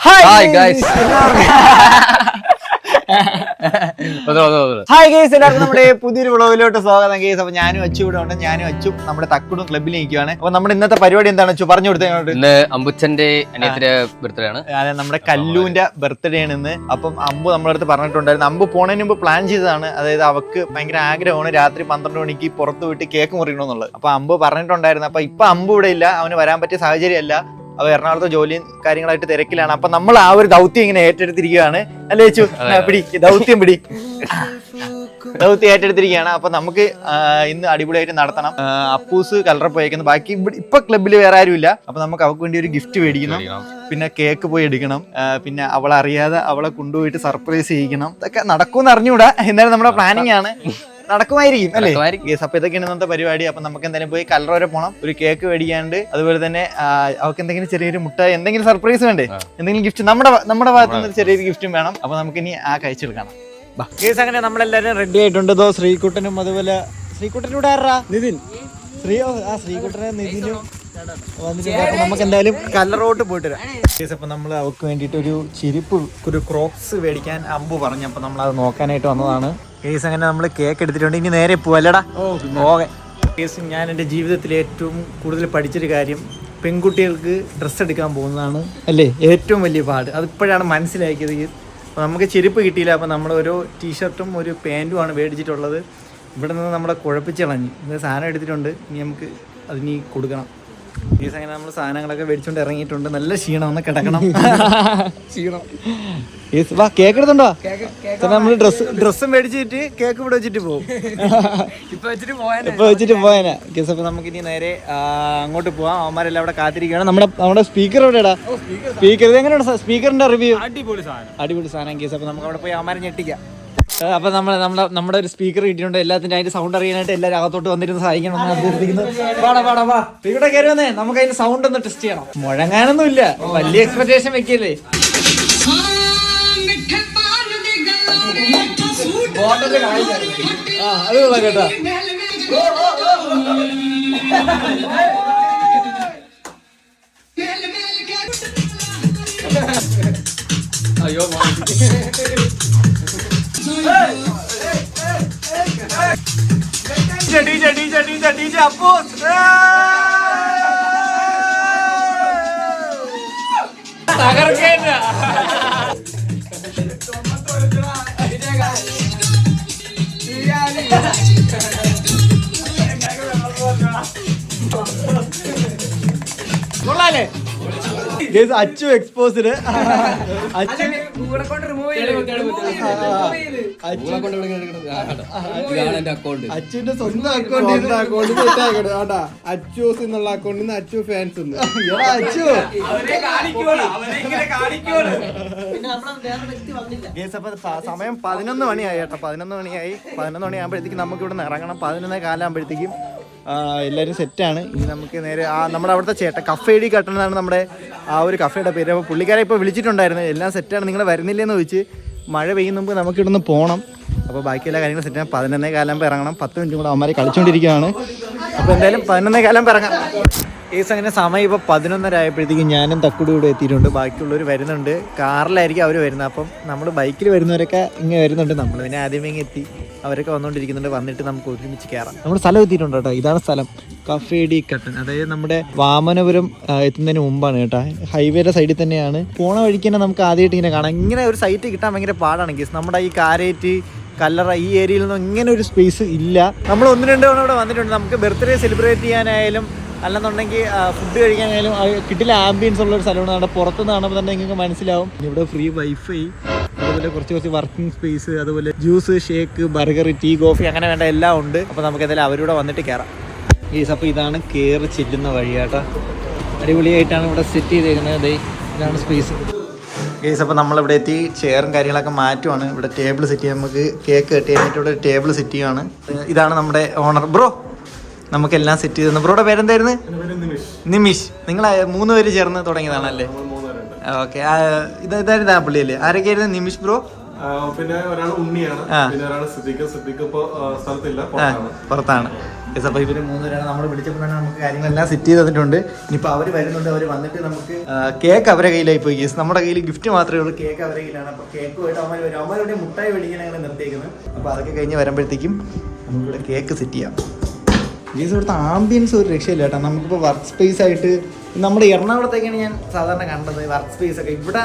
Hi guys, hi guys, എല്ലാവർക്കും നമ്മുടെ പുതിയൊരു വ്ളോഗിലോട്ട് സ്വാഗതം ഗൈസ്. അപ്പൊ ഞാനും അച്ചു ഇവിടെ ഉണ്ട്. ഞാനും അച്ചു നമ്മുടെ തക്കുടും ക്ലബ്ബിൽ നിൽക്കുകയാണ്. അപ്പൊ നമ്മുടെ ഇന്നത്തെ പരിപാടി എന്താണ് അച്ചു പറഞ്ഞു കൊടുത്തത്? ഇന്ന് അമ്പുച്ചന്റെ അനിയത്തിന്റെ ബർത്ത്ഡേ ആണ്. അതെ, നമ്മുടെ കല്ലുവിന്റെ ബർത്ത്ഡേ ആണ് ഇന്ന്. അപ്പം അമ്പു നമ്മുടെ അടുത്ത് പറഞ്ഞിട്ടുണ്ടായിരുന്നു. അമ്പു പോണതിന് മുമ്പ് പ്ലാൻ ചെയ്തതാണ്. അതായത് അവക്ക് ഭയങ്കര ആഗ്രഹമാണ് രാത്രി 12 മണിക്ക് പുറത്ത് പോയിട്ട് കേക്ക് മുറിക്കണമെന്നുള്ളത്. അപ്പൊ അമ്പു പറഞ്ഞിട്ടുണ്ടായിരുന്നു. അപ്പൊ ഇപ്പൊ അമ്പു ഇവിടെ ഇല്ല, അവന് വരാൻ പറ്റിയ സാഹചര്യമല്ല. അവ എറണാകുളത്ത് ജോലിയും കാര്യങ്ങളായിട്ട് തിരക്കിലാണ്. അപ്പൊ നമ്മൾ ആ ഒരു ദൗത്യം ഇങ്ങനെ ഏറ്റെടുത്തിരിക്കുകയാണ്. അല്ലേ ചേച്ചു? പിടി ദൗത്യം ദൗത്യം ഏറ്റെടുത്തിരിക്കുകയാണ്. അപ്പൊ നമുക്ക് ഇന്ന് അടിപൊളിയായിട്ട് നടത്തണം. അപ്പൂസ് കലറ പോയേക്കുന്നു. ബാക്കി ഇപ്പൊ ക്ലബ്ബിൽ വേറെ ആരും ഇല്ല. അപ്പൊ നമുക്ക് അവൾക്ക് വേണ്ടി ഒരു ഗിഫ്റ്റ് മേടിക്കണം, പിന്നെ കേക്ക് പോയി എടുക്കണം, പിന്നെ അവളറിയാതെ അവളെ കൊണ്ടുപോയിട്ട് സർപ്രൈസ് ചെയ്യിക്കണം. ഇതൊക്കെ നടക്കുമെന്ന് അറിഞ്ഞുകൂടാ, എന്നാലും നമ്മുടെ പ്ലാനിങ് ആണ്. നടക്കുമായിരിക്കും അല്ലേ? അപ്പൊ ഇതൊക്കെയാണ് ഇന്നത്തെ പരിപാടി. അപ്പൊ നമുക്ക് എന്തായാലും പോയി കലറ വരെ പോകണം, ഒരു കേക്ക് മേടിക്കാണ്ട്, അതുപോലെ തന്നെ അവർക്ക് എന്തെങ്കിലും ചെറിയൊരു മുട്ട, എന്തെങ്കിലും സർപ്രൈസ് വേണ്ടേ, എന്തെങ്കിലും ഗിഫ്റ്റ് നമ്മുടെ ഭാഗത്ത് നിന്ന് ചെറിയൊരു ഗിഫ്റ്റും വേണം. അപ്പൊ നമുക്ക് ഇനി ആ കഴിച്ചെടുക്കണം. കേസ് അങ്ങനെ നമ്മളെല്ലാരും റെഡി ആയിട്ടുണ്ട്. ശ്രീകുട്ടനും അതുപോലെ ശ്രീകുട്ടനൂടെ നിതിൻ ശ്രീകുട്ടനും നിതിനും വന്നിട്ടുണ്ട്. അപ്പൊ നമുക്ക് എന്തായാലും കലറോട്ട് പോയിട്ട് വരാം. കേസ് അപ്പൊ നമ്മൾ അവർക്ക് വേണ്ടിയിട്ട് ഒരു ചെരുപ്പ്, ഒരു ക്രോക്സ് മേടിക്കാൻ അമ്പു പറഞ്ഞു. അപ്പൊ നമ്മൾ അത് നോക്കാനായിട്ട് വന്നതാണ്. കേസ് അങ്ങനെ നമ്മൾ കേക്ക് എടുത്തിട്ടുണ്ട്. ഇനി നേരെ പോവല്ലടാ. ഓക്കെ കേസ്, ഞാൻ എൻ്റെ ജീവിതത്തിൽ ഏറ്റവും കൂടുതൽ പഠിച്ചൊരു കാര്യം, പെൺകുട്ടികൾക്ക് ഡ്രസ്സ് എടുക്കാൻ പോകുന്നതാണ് അല്ലേ ഏറ്റവും വലിയ പാട്. അതിപ്പോഴാണ് മനസ്സിലാക്കിയത്. അപ്പോൾ നമുക്ക് ചെരുപ്പ് കിട്ടിയില്ല. അപ്പോൾ നമ്മൾ ഒരു ടീഷർട്ടും ഒരു പാൻറ്റുമാണ് മേടിച്ചിട്ടുള്ളത്. ഇവിടെ നിന്ന് നമ്മളെ കുഴപ്പിച്ച് കളഞ്ഞു. ഇത് സാധനം എടുത്തിട്ടുണ്ട്, ഇനി നമുക്ക് അതിനി കൊടുക്കണം. കേസ് അങ്ങനെ നമ്മൾ സാധനങ്ങളൊക്കെ മേടിച്ചുകൊണ്ട് ഇറങ്ങിയിട്ടുണ്ട്. നല്ല ക്ഷീണം, ഒന്ന് കിടക്കണം. ക്ഷീണം. വാ, കേക്ക് എടുത്തുണ്ടോ? നമ്മൾ ഡ്രസ്സും മേടിച്ചിട്ട് കേക്ക് ഇവിടെ വെച്ചിട്ട് പോകും. ഇപ്പൊ വെച്ചിട്ട് പോയാനാ കേസ്. അപ്പൊ നമുക്ക് ഇനി നേരെ അങ്ങോട്ട് പോവാം. അവന്മാരെല്ലാം അവിടെ കാത്തിരിക്കുകയാണ്. നമ്മുടെ സ്പീക്കർ എവിടെയാടാ? സ്പീക്കർ എങ്ങനെയാണ്? സ്പീക്കറിന്റെ റിവ്യൂ? അടിപൊളി സാധനം കേസ്. അപ്പൊ നമുക്ക് അവിടെ പോയി അവന്മാരെ ഞെട്ടിക്കാം. അപ്പൊ നമ്മുടെ ഒരു സ്പീക്കർ കിട്ടിയിട്ടുണ്ട്. എല്ലാത്തിന്റെ അതിന്റെ സൗണ്ട് അറിയാനായിട്ട് എല്ലാവരും അകത്തോട്ട് വന്നിരുന്ന് സഹായിക്കണം എന്ന് അഭ്യർത്ഥിക്കുന്നു. ഇവിടെ കയറി വന്നേ, നമുക്ക് അതിന്റെ സൗണ്ട് ഒന്ന് ടെസ്റ്റ് ചെയ്യണം. മുഴങ്ങാനൊന്നും ഇല്ല, വലിയ എക്സ്പെക്ടേഷൻ വെക്കല്ലേ. അത് കൊള്ളാം കേട്ടോ. അയ്യോ അപ്പോ തകർക്കേണ്ട. കൊള്ളാലേ? അച്ചു എക്സ്പോസ്ഡ്. അച്ചുവിന്റെ സ്വന്തം അക്കൗണ്ട് അച്ചൂസ് എന്നുള്ള അക്കൗണ്ടിൽ നിന്ന് അച്ചു ഫാൻസ് ഉണ്ട്. അച്ചു സമയം 11 മണിയായി കേട്ടോ. 11 മണിയാകുമ്പോഴത്തേക്കും നമുക്ക് ഇവിടെ നിന്ന് ഇറങ്ങണം. 11 കാലാകുമ്പോഴത്തേക്കും എല്ലാവരും സെറ്റാണ്. ഇനി നമുക്ക് നേരെ നമ്മുടെ അവിടുത്തെ ചേട്ടൻ കഫേഡി കട്ടണമെന്നാണ് നമ്മുടെ ആ ഒരു കഫേയുടെ പേര്. അപ്പോൾ പുള്ളിക്കാരെ ഇപ്പോൾ വിളിച്ചിട്ടുണ്ടായിരുന്നു. എല്ലാം സെറ്റാണ്, നിങ്ങൾ വരുന്നില്ലെന്ന് ചോദിച്ച്. മഴ പെയ്യുന്ന മുമ്പ് നമുക്ക് ഇവിടുന്ന് പോകണം. അപ്പോൾ ബാക്കി എല്ലാ കാര്യങ്ങളും സെറ്റാണ്. 11 കാലാകുമ്പോൾ ഇറങ്ങണം. 10 മിനിറ്റും കൂടെ അവന്മാരെ കളിച്ചുകൊണ്ടിരിക്കുകയാണ്. അപ്പോൾ എന്തായാലും 11 കാലാകുമ്പോൾ ഇറങ്ങാം. കേസ് അങ്ങനെ സമയം ഇപ്പോൾ 11:30 ആയപ്പോഴത്തേക്കും ഞാനും തക്കുടും ഇവിടെ എത്തിയിട്ടുണ്ട്. ബാക്കിയുള്ളവർ വരുന്നുണ്ട്. കാറിലായിരിക്കും അവർ വരുന്നത്. അപ്പം നമ്മൾ ബൈക്കിൽ വരുന്നവരൊക്കെ ഇങ്ങനെ വരുന്നുണ്ട്. നമ്മൾ പിന്നെ ആദ്യമേ ഇങ്ങനെ എത്തി. അവരൊക്കെ വന്നുകൊണ്ടിരിക്കുന്നുണ്ട്. വന്നിട്ട് നമുക്ക് ഒരുമിച്ച് കയറാം. നമ്മൾ സ്ഥലം എത്തിയിട്ടുണ്ട് കേട്ടോ. ഇതാണ് സ്ഥലം, കഫേഡി കട്ടൻ. അതായത് നമ്മുടെ വാമനപുരം എത്തുന്നതിന് മുമ്പാണ് കേട്ടോ. ഹൈവേയുടെ സൈഡിൽ തന്നെയാണ്. പോണ വഴിക്ക് തന്നെ നമുക്ക് ആദ്യമായിട്ട് ഇങ്ങനെ കാണാം. ഇങ്ങനെ ഒരു സൈറ്റ് കിട്ടാൻ ഭയങ്കര പാടാണ് കേസ്. നമ്മുടെ ഈ കാരേറ്റ്, കല്ലറ ഈ ഏരിയയിൽ നിന്നും ഇങ്ങനെ ഒരു സ്പേസ് ഇല്ല. നമ്മൾ 1-2 തവണ ഇവിടെ വന്നിട്ടുണ്ട്. നമുക്ക് ബർത്ത്ഡേ സെലിബ്രേറ്റ് ചെയ്യാനായാലും അല്ലെന്നുണ്ടെങ്കിൽ ഫുഡ് കഴിക്കാനായാലും കിട്ടില്ല ആംബിയൻസ് ഉള്ള ഒരു സ്ഥലമാണ്. അവിടെ പുറത്തുനിന്ന് കാണുമ്പോൾ തന്നെ നിങ്ങൾക്ക് മനസ്സിലാവും. ഇവിടെ ഫ്രീ വൈഫൈ, അതുപോലെ കുറച്ച് വർക്കിംഗ് സ്പേസ്, അതുപോലെ juice, shake, burger, tea, coffee, അങ്ങനെ വേണ്ട എല്ലാം ഉണ്ട്. അപ്പോൾ നമുക്ക് എന്തായാലും അവരൂടെ വന്നിട്ട് കയറാം. അപ്പോൾ ഇതാണ് കയറി ചെല്ലുന്ന വഴിയാട്ടോ. അടിപൊളിയായിട്ടാണ് ഇവിടെ സെറ്റ് ചെയ്തേക്കുന്നത്. ഇതാണ് സ്പേസ് കേസ്. അപ്പോൾ നമ്മളിവിടെ എത്തി. ചെയറും കാര്യങ്ങളൊക്കെ മാറ്റുവാണ്. ഇവിടെ ടേബിൾ സെറ്റ് ചെയ്യാൻ, നമുക്ക് കേക്ക് കട്ട് ചെയ്യാനായിട്ട് ഇവിടെ ടേബിൾ സെറ്റ് ചെയ്യുകയാണ്. ഇതാണ് നമ്മുടെ ഓണർ ബ്രോ. നമുക്കെല്ലാം സെറ്റ് ചെയ്തു. ബ്രോയുടെ പേരെന്തായിരുന്നു? നിമിഷ്. നിങ്ങൾ 3 പേര് ചേർന്ന് തുടങ്ങിയതാണല്ലേ? ഓക്കെ. ഇതായിരുന്നു ആ പുള്ളിയല്ലേ? ആരൊക്കെയായിരുന്നു? നിമിഷ് ബ്രോ, പിന്നെ ഒരാൾ ഉണ്ണിയാണ്, പിന്നെ ഒരാൾ സിദ്ദിഖ്. ഇപ്പോ സ്ഥലത്തില്ല, പുറത്താണ്. അപ്പോൾ ഇവർ 3 പേരാണ് നമ്മൾ വിളിച്ചപ്പോൾ തന്നെ നമുക്ക് കാര്യങ്ങളെല്ലാം സെറ്റ് ചെയ്ത് തന്നിട്ടുണ്ട്. ഇനിയിപ്പോൾ അവർ വരുന്നുണ്ട്. അവർ വന്നിട്ട് നമുക്ക് കേക്ക് അവരുടെ കയ്യിലായി പോയി കേസ്. നമ്മുടെ കയ്യിൽ ഗിഫ്റ്റ് മാത്രമേ ഉള്ളൂ, കേക്ക് അവരുടെ കയ്യിലാണ്. അപ്പോൾ കേക്കുമായിട്ട് അവന്മാരുടെ മുട്ടായി മേടിക്കാൻ അങ്ങനെ നിർത്തിയേക്കുന്നത്. അപ്പോൾ അതൊക്കെ കഴിഞ്ഞ് വരുമ്പോഴത്തേക്കും നമുക്കിവിടെ കേക്ക് സെറ്റ് ചെയ്യാം. ഗീസ് ഇവിടുത്തെ ആംബിയൻസ് ഒരു രക്ഷയില്ല കേട്ടോ. നമുക്കിപ്പോൾ വർക്ക് സ്പേസ് ആയിട്ട് നമ്മുടെ എറണാകുളത്തേക്കാണ് ഞാൻ സാധാരണ കണ്ടത് വർക്ക് സ്പേസ് ഒക്കെ. ഇവിടെ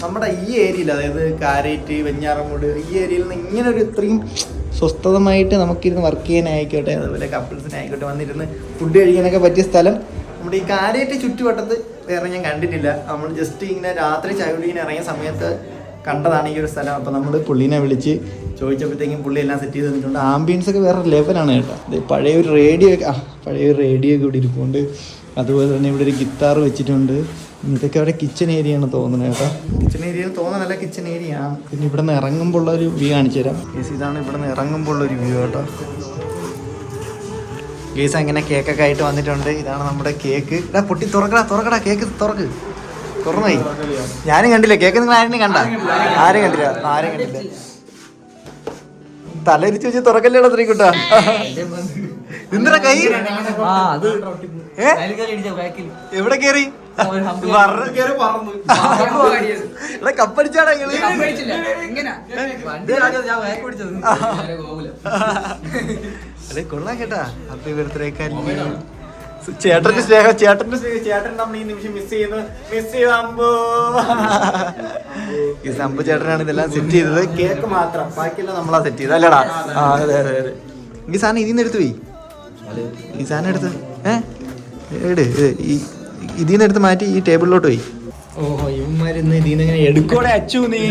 നമ്മുടെ ഈ ഏരിയയിൽ, അതായത് കാരേറ്റ്, വെഞ്ഞാറമൂട്, ഈ ഏരിയയിൽ നിന്ന് ഇങ്ങനെ ഒരു ഇത്രയും സ്വസ്ഥതമായിട്ട് നമുക്കിരുന്ന് വർക്ക് ചെയ്യാനായിക്കോട്ടെ, അതുപോലെ കപ്പിൾസിനായിക്കോട്ടെ വന്നിരുന്ന് ഫുഡ് കഴിക്കാനൊക്കെ പറ്റിയ സ്ഥലം നമ്മുടെ ഈ കാരേറ്റ് ചുറ്റുവട്ടത്ത് വേറെ ഞാൻ കണ്ടിട്ടില്ല. നമ്മൾ ജസ്റ്റ് ഇങ്ങനെ രാത്രി ചായ കുടിക്കാൻ ഇറങ്ങിയ സമയത്ത് കണ്ടതാണ് ഈ ഒരു സ്ഥലം. അപ്പോൾ നമ്മൾ പുള്ളീനെ വിളിച്ച് ചോദിച്ചപ്പോഴത്തേക്കും പുള്ളി എല്ലാം സെറ്റ് ചെയ്ത് തന്നിട്ടുണ്ട്. ആംബിയൻസ് ഒക്കെ വേറെ ലെവലാണ് കേട്ടോ. പഴയൊരു റേഡിയോ ഒക്കെ ഇവിടെ ഇരിപ്പുണ്ട്. അതുപോലെ തന്നെ ഇവിടെ ഒരു ഗിത്താർ വെച്ചിട്ടുണ്ട്. ഇതൊക്കെ അവിടെ കിച്ചൺ ഏരിയ ആണ് തോന്നുന്നത് കേട്ടോ. കിച്ചൺ ഏരിയ തോന്നുന്നല്ല, കിച്ചൺ ഏരിയ ആണ്. പിന്നെ ഇവിടെ നിന്ന് ഇറങ്ങുമ്പോൾ ഉള്ള ഒരു വ്യൂ കാണിച്ചു തരാം ഗേസ്. ഇതാണ് ഇവിടെ നിന്ന് ഇറങ്ങുമ്പോൾ ഉള്ളൊരു വ്യൂ കേട്ടോ. ഗേസ് അങ്ങനെ കേക്കൊക്കെ ആയിട്ട് വന്നിട്ടുണ്ട്. ഇതാണ് നമ്മുടെ കേക്ക്. ഇടാ പൊട്ടി തുറക്കടാ കേക്ക് തുറന്നുപോയി. ഞാനും കണ്ടില്ല കേക്ക്. നിങ്ങൾ ആരെയും കണ്ട? ആരും കണ്ടില്ല. തലരിച്ച് വെച്ച് തുറക്കല്ലേടാ ശ്രീകുട്ടാ. എന്തിനാ കൈ എവിടെ കേറി കപ്പടിച്ചാടാ അല്ലെ? കൊള്ളാം കേട്ടാ. ഹാപ്പി ബർത്ത്ഡേ കല്ലു. ചേട്ടന്റെ സ്നേഹം, ചേട്ടൻ നമ്മൾ ഈ നിമിഷം മിസ് ചെയ്യുന്നു. അമ്പു ചേട്ടനാണ് ഇതെല്ലാം സെറ്റ് ചെയ്തത്. കേക്ക് മാത്രം, ബാക്കിയെല്ലാം നമ്മളാ സെറ്റ് ചെയ്തത് അല്ലടാ? അതെ. ഈ സാധനം ഇതിന്ന് എടുത്ത് പോയി. ഈ സാധനം എടുത്ത് ഇതിന്ന് എടുത്ത് മാറ്റി ഈ ടേബിളിലോട്ട് പോയി. ഓഹോ, ഇവന്മാരിന്ന് ഇതിന്ന് ഇങ്ങനെ എടുക്കോടെ അച്ചു നീ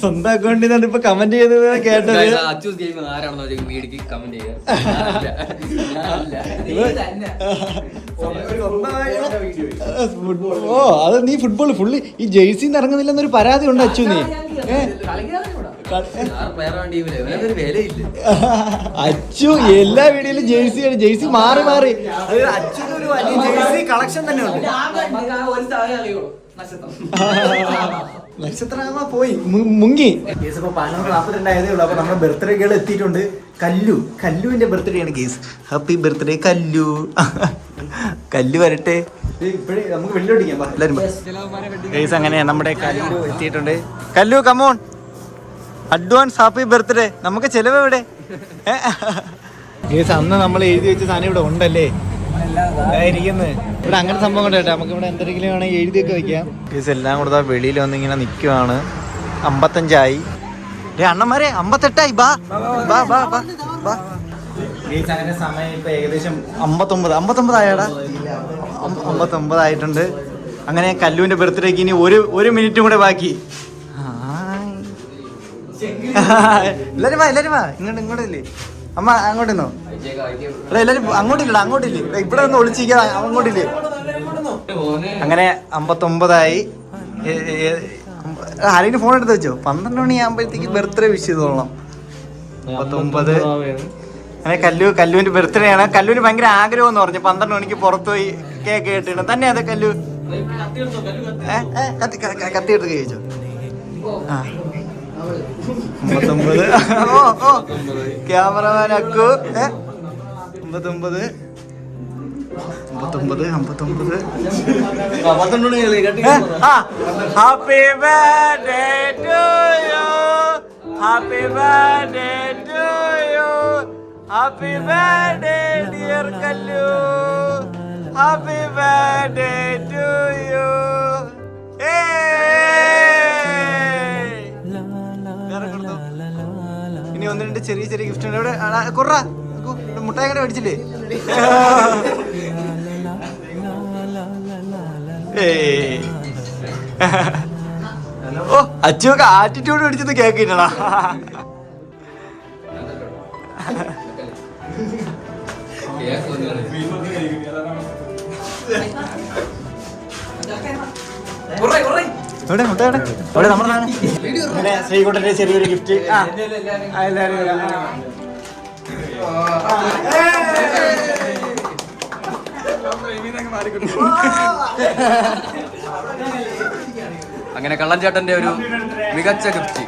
സ്വന്തം അക്കൗണ്ടിൽ നിന്നാണ് ഇപ്പൊ കമന്റ് ചെയ്തത് കേട്ടത്. ഓ, അത് നീ ഫുട്ബോൾ ഫുള്ളി ഈ ജേഴ്സിന്ന് ഇറങ്ങുന്നില്ലെന്നൊരു പരാതി ഉണ്ട് അച്ചു നീ. അച്ചു എല്ലാ വീഡിയോയിലും ജേഴ്സി മാറി അച്ഛന് ഒരു വലിയ ജേഴ്സി കളക്ഷൻ തന്നെ ഉണ്ട്. നക്ഷത്രമാ പോയി മുങ്ങി. കേസ് ഇപ്പൊ 11:42 ആയതേ ഉള്ളൂ. അപ്പൊ നമ്മുടെ ബർത്ത്ഡേ ഗേൾ എത്തിയിട്ടുണ്ട്. കല്ലുവിന്റെ ബർത്ത്ഡേ ആണ് കേസ്. ഹാപ്പി ബർത്ത്ഡേ കല്ലു വരട്ടെ. ഇപ്പഴേ നമുക്ക് വെള്ളിയൊടിക്കാം എല്ലാരും. കേസ് അങ്ങനെ നമ്മുടെ കല്ലു എത്തിയിട്ടുണ്ട്. കല്ലു കമോൺ, അഡ്വാൻസ് ഹാപ്പി ബർത്ത്ഡേ. നമുക്ക് ചെലവ് എവിടെ? കേസ് അന്ന് നമ്മൾ എഴുതി വെച്ച സാധനം ഇവിടെ ഉണ്ടല്ലേ ഇരിക്കുന്നത്. ഇവിടെ അങ്ങനെ സംഭവം കൊണ്ട് കേട്ടോ. നമുക്ക് ഇവിടെ എന്തെങ്കിലും വേണമെങ്കിൽ എഴുതിയൊക്കെ വെക്കാം. കേസ് എല്ലാം കൂടെ വെളിയിൽ വന്നിങ്ങനെ നിൽക്കുവാണ്. 55 അണ്ണന്മാരെ 58 ബാ കേസ്. അങ്ങനെ സമയം ഇപ്പൊ ഏകദേശം 59 ആയാടാ. 59 ആയിട്ടുണ്ട്. അങ്ങനെ കല്ലുവിന്റെ ബർത്ത്ഡേക്ക് ഇനി ഒരു മിനിറ്റും കൂടെ ബാക്കി. എല്ലാരും വാ ഇങ്ങോട്ടില്ലേ അമ്മ? അങ്ങോട്ടിന്നോ? എല്ലാരും അങ്ങോട്ടില്ലേ? ഇവിടെ ഒന്ന് ഒളിച്ചിരിക്കാ. അങ്ങോട്ടില്ലേ? അങ്ങനെ 59 ആരെങ്കിലും ഫോൺ എടുത്ത് വെച്ചോ? 12 മണിയാകുമ്പോഴത്തേക്ക് ബർത്ത്ഡേ വിഷ് ചെയ്തോളണം. 59 അങ്ങനെ കല്ലുവിന്റെ ബർത്ത്ഡേ ആണ്. കല്ലുവിന് ഭയങ്കര ആഗ്രഹം എന്ന് പറഞ്ഞു 12 മണിക്ക് പുറത്തു പോയി കേക്ക് കേട്ടിട്ട് തന്നെ. അത് കല്ലു കത്തി എടുത്ത് കഴിച്ചോ? 59 ഓ cameraman Akku. 59 happy birthday to you, happy birthday to you, happy birthday dear Kallu, happy birthday to you. ഇനി 1-2 ചെറിയ ഗിഫ്റ്റ് ഉണ്ട്. ഇവിടെ കുറ മുട്ടായി അങ്ങനെ മേടിച്ചില്ലേ? ഓ, അച്ചുവൊക്കെ ആറ്റിറ്റ്യൂഡ് മേടിച്ചത് കേക്കിട്ടടാ. ശ്രീകുട്ടന്റെ ചെറിയൊരു ഗിഫ്റ്റ്. അങ്ങനെ കള്ളൻ ചേട്ടന്റെ ഒരു മികച്ച ഗിഫ്റ്റ്.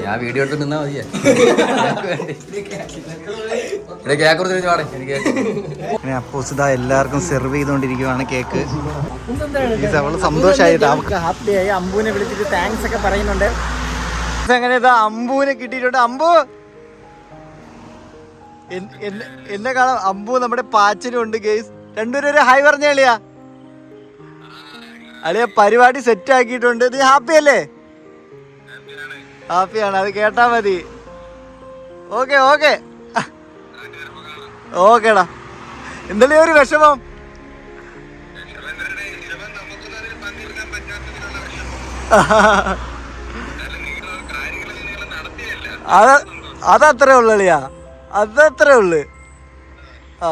ഞാൻ വീഡിയോ എടുത്ത് നിന്നാ മതിയാ കേക്ക് കൊടുത്ത് പാടേ എനിക്ക് അപ്പോസ് ഇതാ എല്ലാവർക്കും സെർവ് ചെയ്തുകൊണ്ടിരിക്കുവാണ് കേക്ക്. അവള് സന്തോഷമായിട്ട് അവൾക്ക് ഹാപ്പിയായി. അമ്പുവിനെ വിളിച്ചിട്ട് താങ്ക്സ് ഒക്കെ പറയുന്നുണ്ട്. അങ്ങനെ ഇതാ അമ്പുവിനെ കിട്ടിയിട്ടുണ്ട്. അമ്പു എന്നെ കാണാം. അമ്പു നമ്മുടെ പാച്ചനും ഉണ്ട് ഗേസ്. രണ്ടുപേരും ഒരു ഹായ് പറഞ്ഞ അളിയാ. അളിയ പരിപാടി സെറ്റ് ആക്കിയിട്ടുണ്ട്. നീ ഹാപ്പി അല്ലേ? ഹാപ്പിയാണ്, അത് കേട്ടാ മതി. ഓക്കെ ഓക്കെ ഓക്കേടാ. എന്തായാലും ഒരു വിഷമം. അതത്രേ ഉള്ളു അളിയാ, അതത്രേ ഉള്ളു. ആ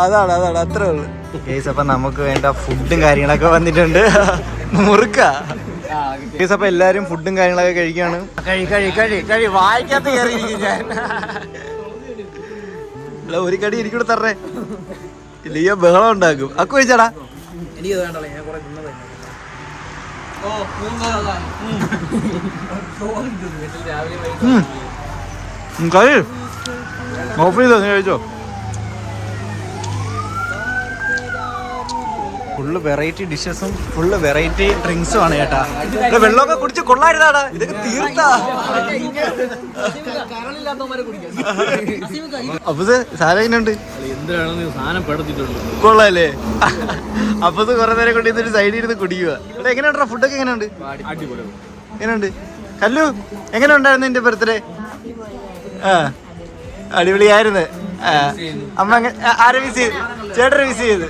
അതാണ് അത്രേ ഉള്ളു. കേസ് അപ്പം നമുക്ക് വേണ്ട ഫുഡും കാര്യങ്ങളൊക്കെ വന്നിട്ടുണ്ട്. മുറുക്ക കേസ്. അപ്പം എല്ലാരും ഫുഡും കാര്യങ്ങളൊക്കെ കഴിക്കാണ്. കഴി വായിക്കാത്ത കയറിയിരിക്കും ഞാൻ. ഒരു കടി എനിക്കൂടെ തരണേ, ഇല്ല ബഹളം ഉണ്ടാക്കും. അക്കു കഴിച്ചാടാ? ഓഫ് ചെയ്തോ, നീ കഴിച്ചോ. ഫുള്ള് വെറൈറ്റി ഡിഷസും ഫുള്ള് വെറൈറ്റി ഡ്രിങ്ക്സും ആണ് ചേട്ടാ. വെള്ളമൊക്കെ കുടിച്ച് കൊള്ളായിരുന്നാടാ, ഇതൊക്കെ തീർത്താ. അപ്പൊ സാധനം കൊള്ളാല്ലേ? അപ്പൊ കുറെ നേരം കൊണ്ട് ഇതൊരു സൈഡിൽ ഇരുന്ന് കുടിക്കുക. ഇവിടെ എങ്ങനെയുണ്ടാ ഫുഡൊക്കെ? എങ്ങനെയുണ്ട്? എങ്ങനെയുണ്ട്? കല്ലു എങ്ങനെ ഉണ്ടായിരുന്നു എന്റെ ബർത്ത്ഡേ? ആ അടിപൊളിയായിരുന്നു. അമ്മ ആരെ മിസ് ചെയ്ത്? ചേട്ടനെ മിസ് ചെയ്ത്.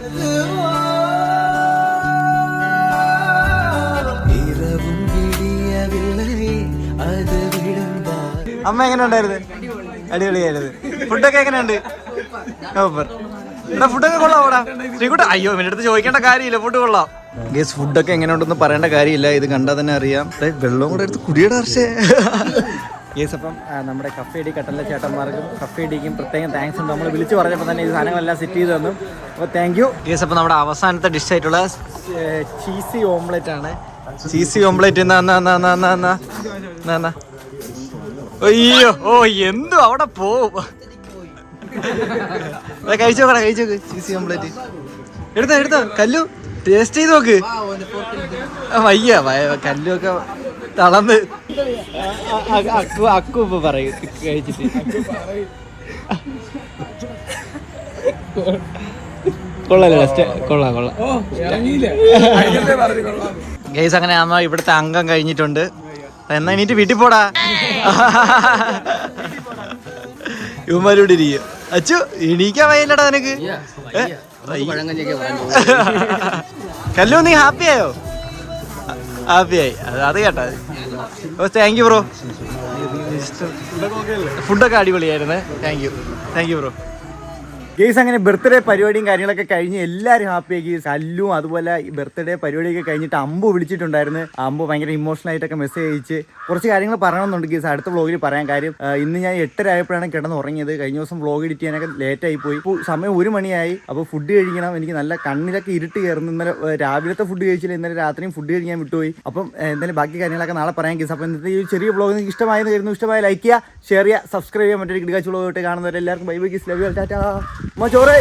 അമ്മ എങ്ങനെ ഉണ്ടായിരുന്നു? അടിപൊളിയായിരുന്നു. ഫുഡൊക്കെ എങ്ങനെയുണ്ട്? സൂപ്പർ. എന്നാ ഫുഡൊക്കെ കൊള്ളാം. ഓടാ ശ്രീകുട്ട. അയ്യോ എൻ്റെ അടുത്ത് ചോദിക്കേണ്ട കാര്യമില്ല, ഫുഡ് കൊള്ളാം. ഗേസ് ഫുഡൊക്കെ എങ്ങനെ ഉണ്ടെന്ന് പറയേണ്ട കാര്യമില്ല, ഇത് കണ്ടാൽ തന്നെ അറിയാം. വെള്ളം കൂടെ എടുത്ത് കുടിയുടെ ഹർഷേ. ഗേസ് അപ്പം നമ്മുടെ കഫേ ഡി കട്ടല ചേട്ടന്മാർക്കും കഫേ ഡിക്കും പ്രത്യേകം താങ്ക്സ് ഉണ്ട്. നമ്മൾ വിളിച്ച് പറഞ്ഞപ്പോൾ തന്നെ ഈ സാധനങ്ങളെല്ലാം സെറ്റ് ചെയ്ത് തന്നു. അപ്പോൾ താങ്ക് യു. ഗേസ് അപ്പം നമ്മുടെ അവസാനത്തെ ഡിഷ് ആയിട്ടുള്ള ചീസി ഓംലെറ്റ് ആണ്. ചീസി ഓംലെറ്റ് എന്നാ. അയ്യോ ഓ എന്തു അവിടെ പോവും. കഴിച്ചോക്കടാ, കഴിച്ചോക്ക് ചീസി ഓംലെറ്റ്. എടുത്തോ കല്ലു, ടേസ്റ്റ് ചെയ്ത് നോക്ക്. വയ്യ കല്ലു ഒക്കെ തളർന്ന്. അക്കു ഇപ്പൊ പറയും കഴിച്ചിട്ട്. കൊള്ളാം. ഗൈസ് അങ്ങനെ ആകുമ്പോ ഇവിടുത്തെ അംഗം കഴിഞ്ഞിട്ടുണ്ട്. എന്നാ എണീറ്റ് വീട്ടിൽ പോടാ. ഇവന്മാരോട് ഇരിക്കും. അച്ചു എണീക്കാൻ വയ്യല്ലടാ നിനക്ക്. കല്ലു നീ ഹാപ്പിയായോ? ഹാപ്പിയായി, അത് കേട്ടാ. Thank you bro. ഫുഡൊക്കെ അടിപൊളിയായിരുന്നു. Thank you bro. ഗെയ്സ് അങ്ങനെ ബർത്ത്ഡേ പരിപാടിയും കാര്യങ്ങളൊക്കെ കഴിഞ്ഞ് എല്ലാവരും ഹാപ്പിയാക്കി. കല്ലും അതുപോലെ ബർത്ത്ഡേ പരിപാടിയൊക്കെ കഴിഞ്ഞിട്ട് അമ്പു വിളിച്ചിട്ടുണ്ടായിരുന്നു. അമ്പു ഭയങ്കര ഇമോഷണൽ ആയിട്ടൊക്കെ മെസ്സേജ് അയച്ച് കുറച്ച് കാര്യങ്ങൾ പറയണമെന്നുണ്ട് ഗെയ്സ്. അടുത്ത വ്ളോഗിൽ പറയാൻ കാര്യം ഇന്ന് ഞാൻ 8:30 ആയപ്പോഴാണ് കിടന്ന് ഉറങ്ങിയത്. കഴിഞ്ഞ ദിവസം വ്ളോഗ് എഡിറ്റ് ചെയ്യാനൊക്കെ ലേറ്റായി പോയി. ഇപ്പോൾ സമയം 1 മണിയായി. അപ്പോൾ ഫുഡ് കഴിക്കണം. എനിക്ക് നല്ല കണ്ണിലൊക്കെ ഇരുട്ട് കയറുന്നു. ഇന്നലെ രാവിലത്തെ ഫുഡ് കഴിച്ചില്ല, ഇന്നലെ രാത്രിയും ഫുഡ് കഴിക്കാൻ വിട്ടുപോയി. അപ്പം എന്തായാലും ബാക്കി കാര്യങ്ങളൊക്കെ നാളെ പറയാൻ ഗെയ്സ്. അപ്പോൾ ഇന്നത്തെ ഈ ചെറിയ വ്ളോഗ് നിങ്ങൾക്ക് ഇഷ്ടമായെന്ന് കരുതുന്നു. ഇഷ്ടമായ ലൈക്ക് ചെയ്യുക, ഷെയർ ചെയ്യുക, സബ്സ്ക്രൈബ് ചെയ്യാൻ. മറ്റൊരു കിടക്കാച്ച് വ്ളോഗ് കാണുന്നവരെല്ലാവർക്കും bye bye, kiss, love you, tata. ചോറേ